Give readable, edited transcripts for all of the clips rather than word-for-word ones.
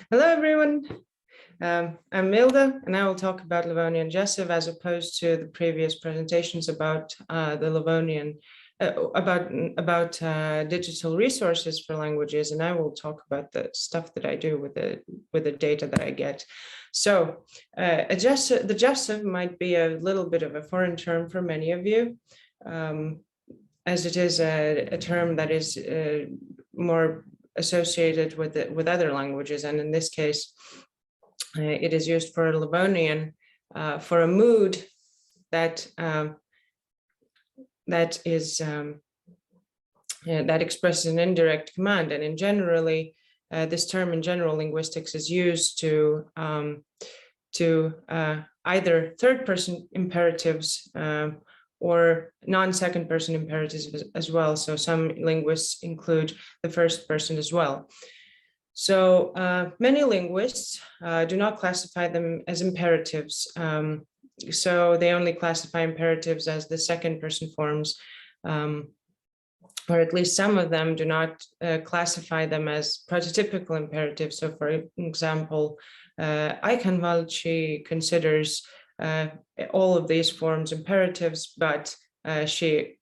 Hello, everyone. I'm Milda, and I will talk about Livonian jussive as opposed to the previous presentations about the Livonian, about digital resources for languages, and I will talk about the stuff that I do with the data that I get. So, the jussive might be a little bit of a foreign term for many of you, as it is a term that is more associated with other languages, and in this case, it is used for Livonian for a mood that that expresses an indirect command, and in generally this term in general linguistics is used to either third-person imperatives or non-second person imperatives as well. So some linguists include the first person as well. So many linguists do not classify them as imperatives. So they only classify imperatives as the second person forms, or at least some of them do not classify them as prototypical imperatives. So for example, Aikanvalchi considers all of these forms imperatives, but she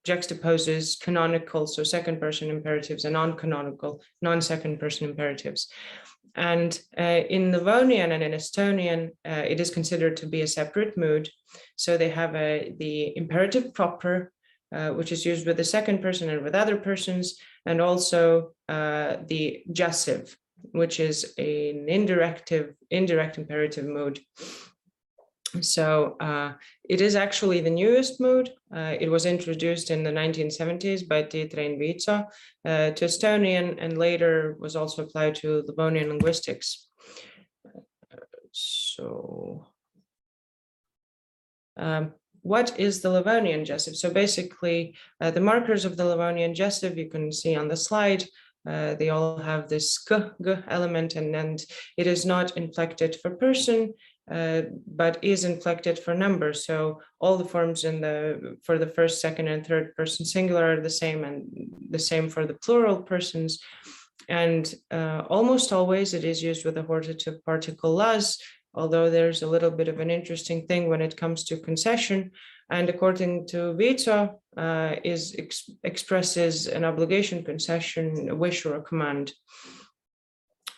juxtaposes canonical, so second person imperatives, and non-canonical, non-second person imperatives. And in Livonian and in Estonian, it is considered to be a separate mood. So they have the imperative proper, which is used with the second person and with other persons, and also the jussive, which is an indirect imperative mood. So it is actually the newest mood. It was introduced in the 1970s by Tiitra Invico to Estonian, and later was also applied to Livonian linguistics. So what is the Livonian jussive? So basically, the markers of the Livonian jussive you can see on the slide. They all have this g element, and it is not inflected for person, but is inflected for number. So all the forms for the first, second, and third person singular are the same, and the same for the plural persons. And almost always it is used with the hortative particle las, although there's a little bit of an interesting thing when it comes to concession. And according to Vico, expresses an obligation, concession, a wish, or a command,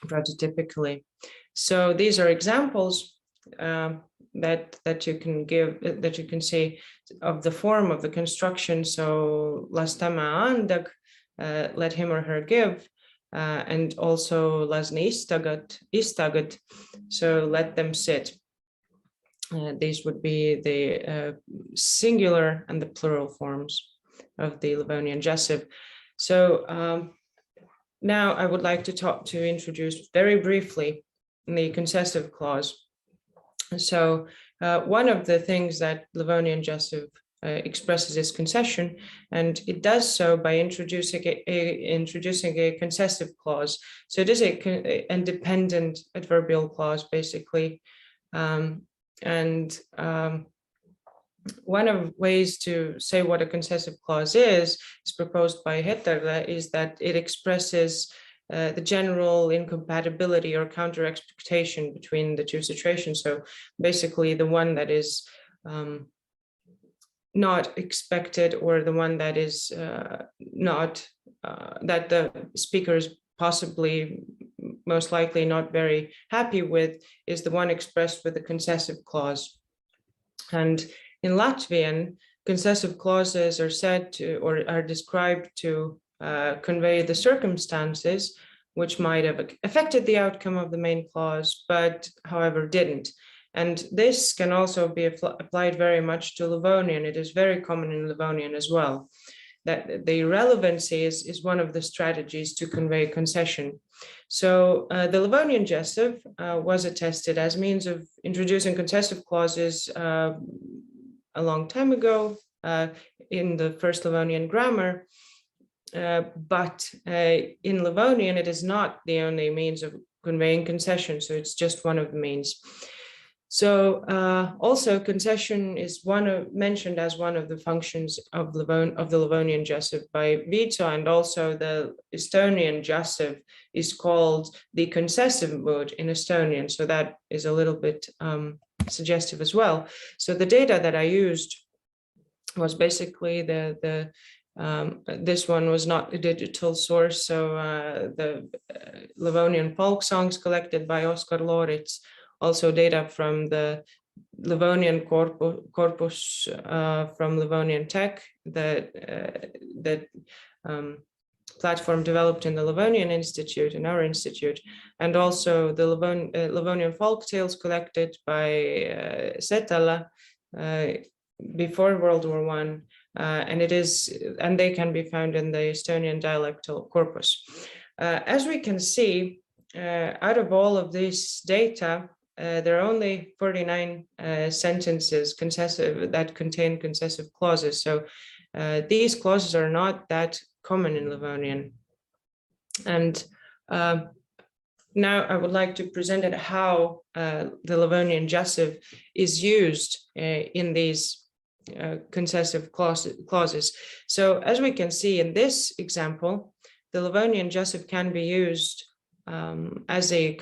prototypically. So these are examples that you can give, that you can see of the form of the construction. So las tema andag, let him or her give, and also lasni istagad, so let them sit. These would be the singular and the plural forms of the Livonian jussive. So now I would like to introduce very briefly the concessive clause. So one of the things that Livonian jussive expresses is concession, and it does so by introducing a concessive clause. So it is a independent adverbial clause, basically. One of ways to say what a concessive clause is proposed by Hetterle, is that it expresses the general incompatibility or counter expectation between the two situations. So basically the one that is not expected, or the one that is not, that the speaker is possibly most likely not very happy with, is the one expressed with the concessive clause. And in Latvian, concessive clauses are said to, or are described to convey the circumstances which might have affected the outcome of the main clause, but however didn't. And this can also be applied very much to Livonian. It is very common in Livonian as well, that the relevancy is one of the strategies to convey concession. So the Livonian jussive was attested as means of introducing concessive clauses a long time ago in the first Livonian grammar. But in Livonian, it is not the only means of conveying concession, so it's just one of the means. So also concession is mentioned as one of the functions of the Livonian jussive by Vito, and also the Estonian jussive is called the concessive mood in Estonian. So that is a little bit suggestive as well. So the data that I used was basically this one was not a digital source. So the Livonian folk songs collected by Oskar Lorits, also data from the Livonian corpus from Livonian Tech, that platform developed in the Livonian Institute, in our institute, and also the Livonian folk tales collected by Setala before World War I, and they can be found in the Estonian dialectal corpus. As we can see, out of all of this data, there are only 49 sentences that contain concessive clauses. So these clauses are not that common in Livonian. And now I would like to present how the Livonian jussive is used in these concessive clauses. So as we can see in this example, the Livonian jussive can be used as a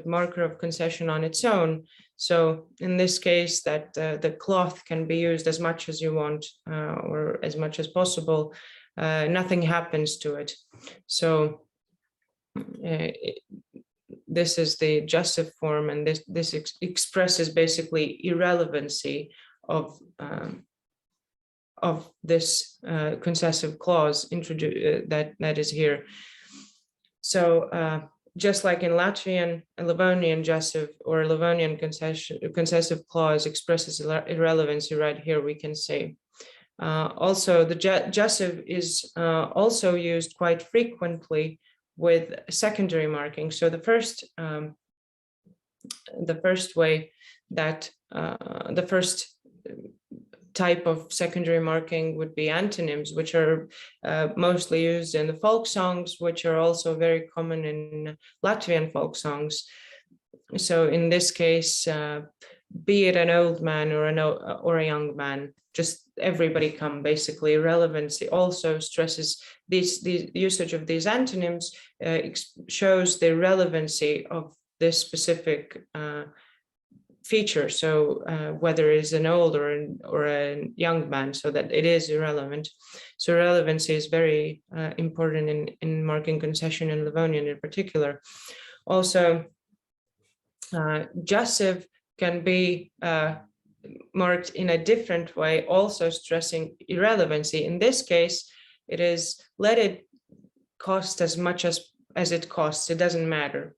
marker of concession on its own. So in this case, that the cloth can be used as much as you want or as much as possible. Nothing happens to it. So this is the jussive form, and this expresses basically irrelevancy of this concessive clause that is here. So just like in Latvian, a Livonian jussive or Livonian concessive clause expresses irrelevancy right here, we can say. Also, the jussive is also used quite frequently with secondary marking. So the first way that the first type of secondary marking would be antonyms, which are mostly used in the folk songs, which are also very common in Latvian folk songs. So in this case, be it an old man or a young man, just everybody come, basically. Relevancy also stresses the usage of these antonyms shows the relevancy of this specific feature. So whether it is an old or a young man, so that it is irrelevant. So relevancy is very important in marking concession in Livonian in particular. Also, jussive can be marked in a different way, also stressing irrelevancy. In this case, it is let it cost as much as it costs. It doesn't matter.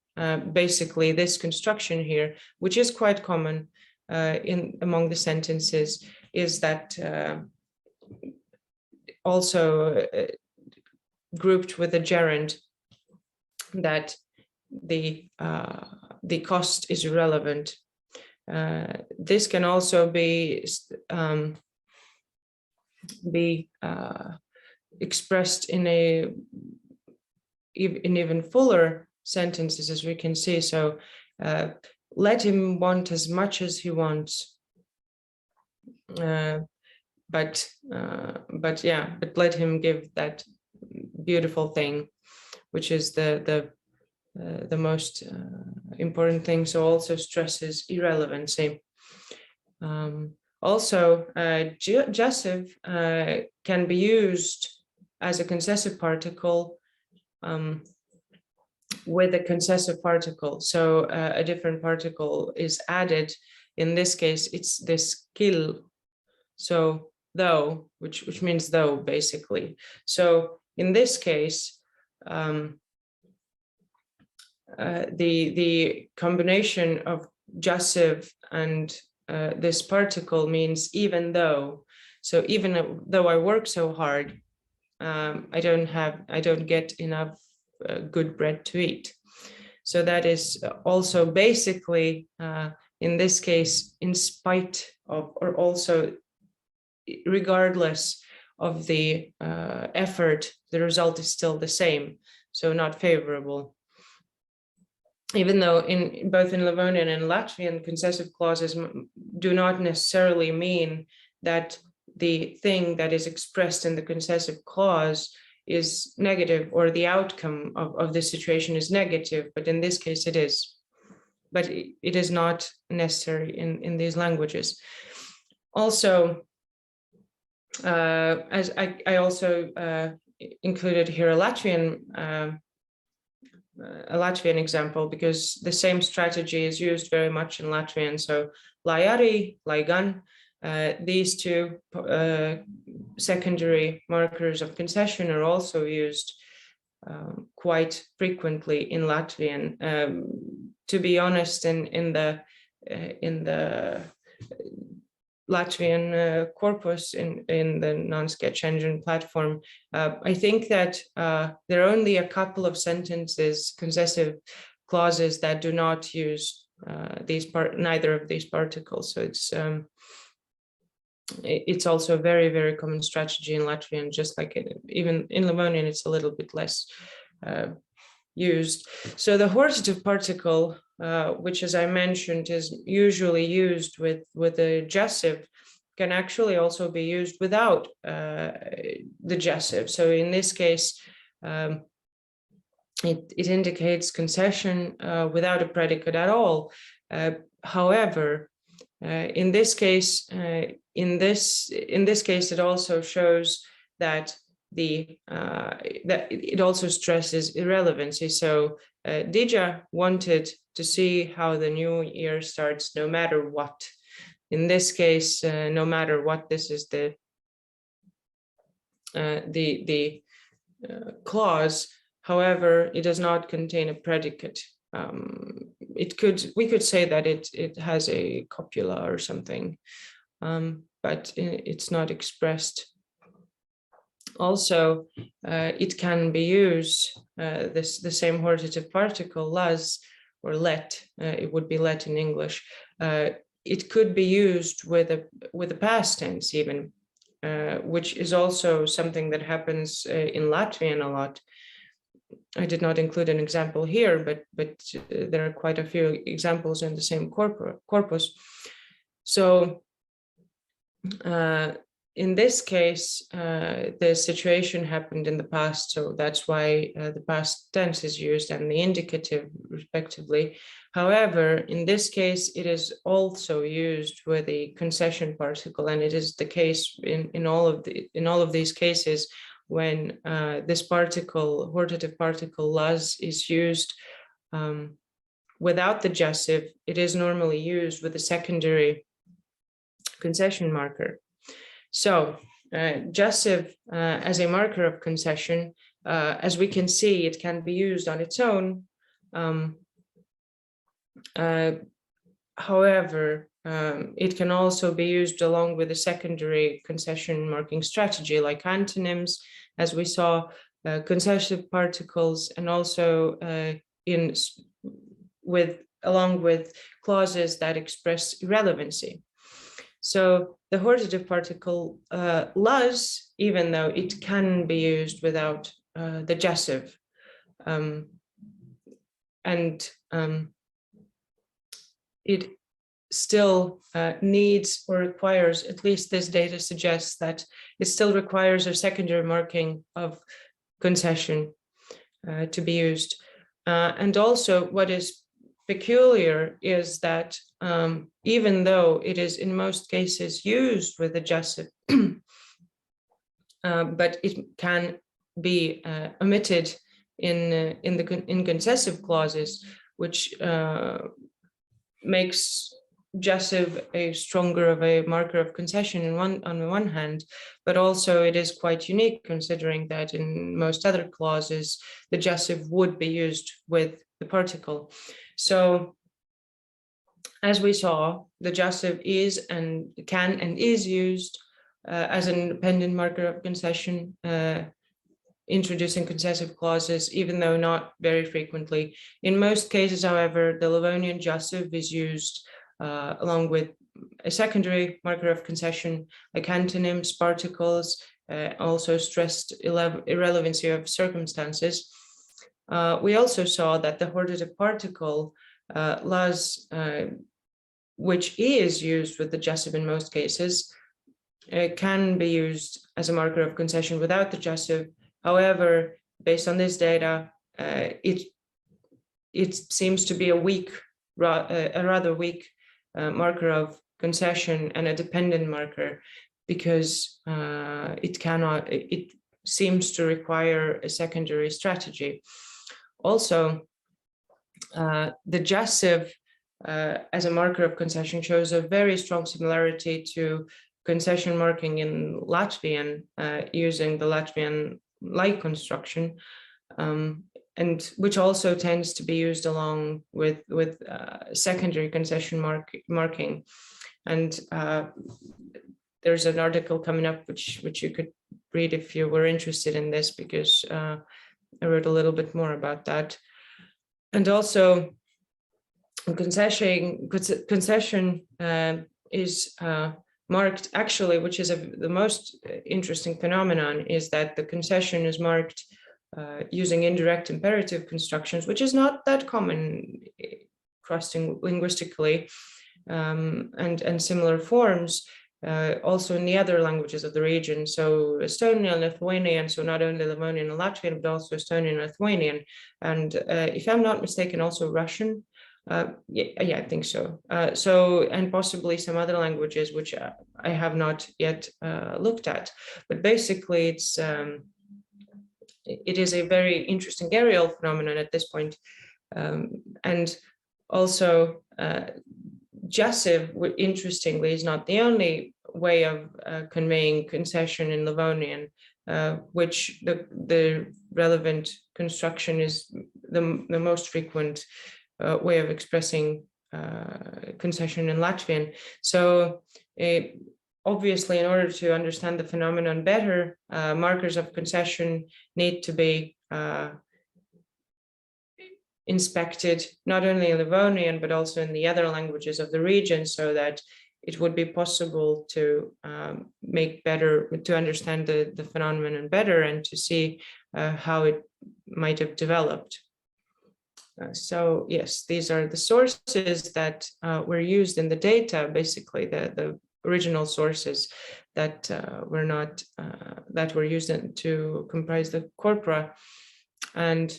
Basically, this construction here, which is quite common among the sentences, is that also grouped with a gerund, that the cost is irrelevant. This can also be expressed in even fuller sentences, as we can see. So let him want as much as he wants, but let him give that beautiful thing, which is the most important thing. So also stresses irrelevancy. Also, jussive can be used as a concessive particle with a concessive particle. So a different particle is added. In this case, it's this kill. So though, which means though, basically. So in this case, the combination of jussive and this particle means even though. So even though I work so hard, I don't get enough good bread to eat. So that is also basically in this case, in spite of, or also regardless of the effort, the result is still the same. So not favorable. even though in both in Livonian and Latvian, concessive clauses do not necessarily mean that the thing that is expressed in the concessive clause is negative, or the outcome of the situation is negative, but in this case it is. But it is not necessary in these languages. Also, as I also included here a Latvian example, because the same strategy is used very much in Latvian. So lai arī, lai gan, these two secondary markers of concession are also used quite frequently in Latvian. To be honest, in the Latvian corpus in the non-sketch engine platform, I think that there are only a couple of sentences, concessive clauses, that do not use neither of these particles. So it's also a very, very common strategy in Latvian, just like even in Livonian, it's a little bit less used. So the hortative particle, which, as I mentioned, is usually used with the jussive, can actually also be used without the jussive. So in this case, it indicates concession without a predicate at all. However, in this case, it also shows that that it also stresses irrelevancy. So Dija wanted to see how the new year starts, no matter what. In this case, no matter what, this is the clause. However, it does not contain a predicate. We could say that it has a copula or something, but it's not expressed. Also, it can be used, the same hortative particle, las, or let, it would be let in English. It could be used with a past tense even, which is also something that happens in Latvian a lot. I did not include an example here, but there are quite a few examples in the same corpus. So in this case, the situation happened in the past, so that's why the past tense is used and the indicative respectively. However, in this case, it is also used with the concession particle, and it is the case in all of these cases when this particle, hortative particle las, is used without the jussive. It is normally used with a secondary concession marker. So jussive as a marker of concession, as we can see, it can be used on its own. However, it can also be used along with a secondary concession marking strategy, like antonyms, as we saw, concessive particles, and also along with clauses that express irrelevancy. So the hortative particle las, even though it can be used without the jussive, it still needs or requires, at least this data suggests that it still requires a secondary marking of concession to be used. And also what is peculiar is that even though it is in most cases used with the jussive, but it can be omitted in concessive clauses, which makes jussive a stronger of a marker of concession on the one hand, but also it is quite unique considering that in most other clauses the jussive would be used with the particle. So as we saw, the jussive is and can and is used as an independent marker of concession, introducing concessive clauses, even though not very frequently. In most cases, however, the Livonian jussive is used along with a secondary marker of concession, like antonyms, particles, also stressed irrelevancy of circumstances. we also saw that the hortative particle las, which is used with the jussive in most cases, can be used as a marker of concession without the jussive. However, based on this data, it seems to be a rather weak marker of concession and a dependent marker, because it seems to require a secondary strategy. Also, the jussive as a marker of concession shows a very strong similarity to concession marking in Latvian, using the Latvian like construction, and which also tends to be used along with secondary concession marking. And there's an article coming up which you could read if you were interested in this, because I wrote a little bit more about that. And also, concession is marked, actually, which is the most interesting phenomenon, is that the concession is marked using indirect imperative constructions, which is not that common cross-linguistically, and similar forms also in the other languages of the region. So Estonian, Lithuanian, so not only Livonian and Latvian, but also Estonian and Lithuanian. And if I'm not mistaken, also Russian. Yeah, I think so. And possibly some other languages, which I have not yet looked at. But basically, it is a very interesting areal phenomenon at this point. And also, jussive, interestingly, is not the only way of conveying concession in Livonian, which the relevant construction is the most frequent way of expressing concession in Latvian. So obviously, in order to understand the phenomenon better, markers of concession need to be inspected not only in Livonian, but also in the other languages of the region, so that it would be possible to understand the phenomenon better and to see how it might have developed. So yes, these are the sources that were used in the data, basically the original sources that were used to comprise the corpora, and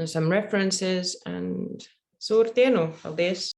some references, and suur dienu, paldies!